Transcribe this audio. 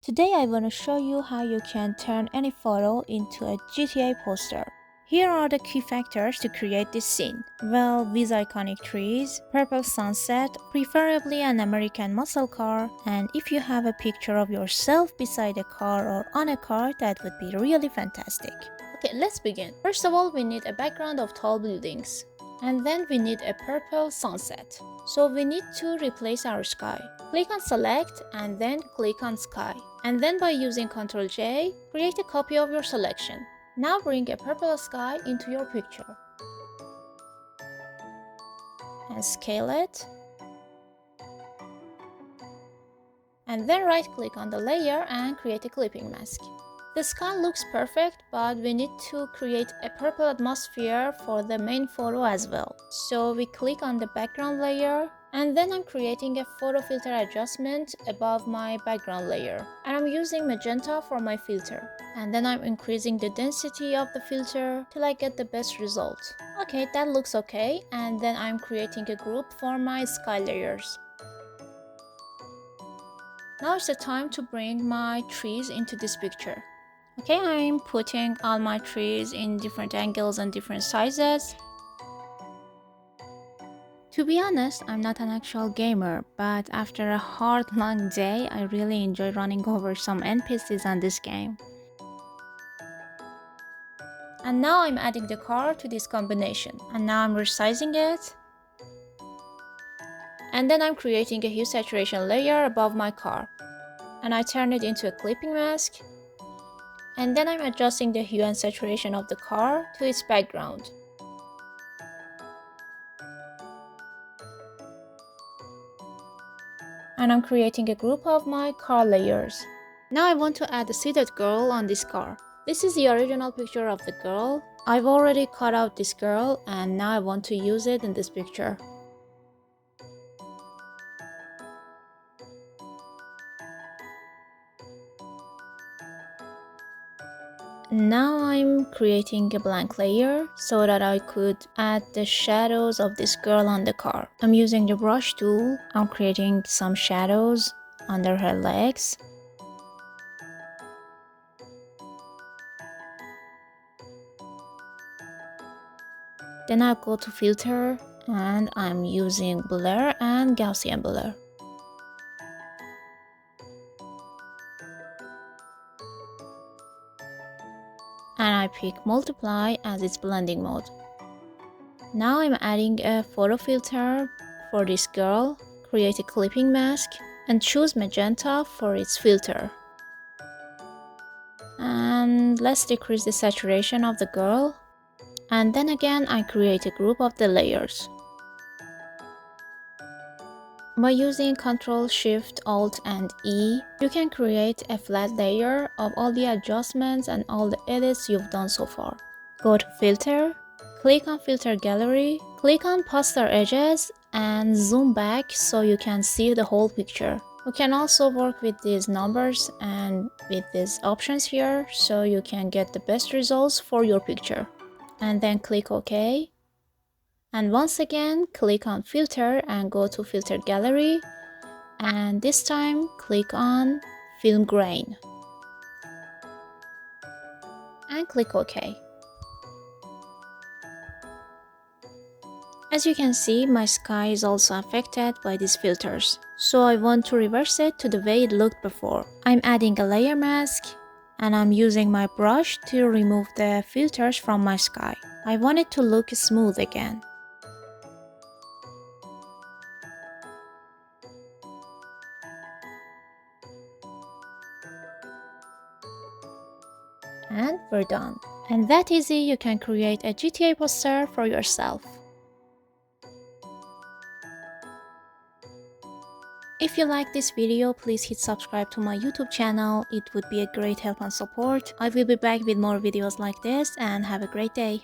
Today I want to show you how you can turn any photo into a GTA poster. Here are the key factors to create this scene. Well, these iconic trees, purple sunset, preferably an American muscle car, and if you have a picture of yourself beside a car or on a car, that would be really fantastic. Okay, let's begin. First of all, we need a background of tall buildings. And then we need a purple sunset. So we need to replace our sky. Click on select and then click on sky. And then by using Ctrl J, create a copy of your selection. Now bring a purple sky into your picture. And scale it. And then right click on the layer and create a clipping mask. The sky looks perfect, but we need to create a purple atmosphere for the main photo as well. So we click on the background layer, and then I'm creating a photo filter adjustment above my background layer. And I'm using magenta for my filter. And then I'm increasing the density of the filter till I get the best result. Okay, that looks okay. And then I'm creating a group for my sky layers. Now it's the time to bring my trees into this picture. Okay, I'm putting all my trees in different angles and different sizes. To be honest, I'm not an actual gamer, but after a hard long day, I really enjoy running over some NPCs on this game. And now I'm adding the car to this combination. And now I'm resizing it. And then I'm creating a hue saturation layer above my car. And I turn it into a clipping mask. And then I'm adjusting the hue and saturation of the car to its background. And I'm creating a group of my car layers. Now I want to add a seated girl on this car. This is the original picture of the girl. I've already cut out this girl and now I want to use it in this picture. Now I'm creating a blank layer so that I could add the shadows of this girl on the car. I'm using the brush tool. I'm creating some shadows under her legs. Then I'll go to filter and I'm using blur and Gaussian blur. And I pick multiply as its blending mode. Now I'm adding a photo filter for this girl, create a clipping mask and choose magenta for its filter. And let's decrease the saturation of the girl. And then again I create a group of the layers. By using Ctrl, Shift, Alt and E, you can create a flat layer of all the adjustments and all the edits you've done so far. Go to Filter, click on Filter Gallery, click on Poster Edges and zoom back so you can see the whole picture. You can also work with these numbers and with these options here so you can get the best results for your picture. And then click OK. And once again, click on Filter and go to Filter Gallery. And this time, click on Film Grain. And click OK. As you can see, my sky is also affected by these filters. So I want to reverse it to the way it looked before. I'm adding a layer mask. And I'm using my brush to remove the filters from my sky. I want it to look smooth again. And we're done. And that easy, you can create a GTA poster for yourself. If you like this video, please hit subscribe to my YouTube channel. It would be a great help and support. I will be back with more videos like this and have a great day.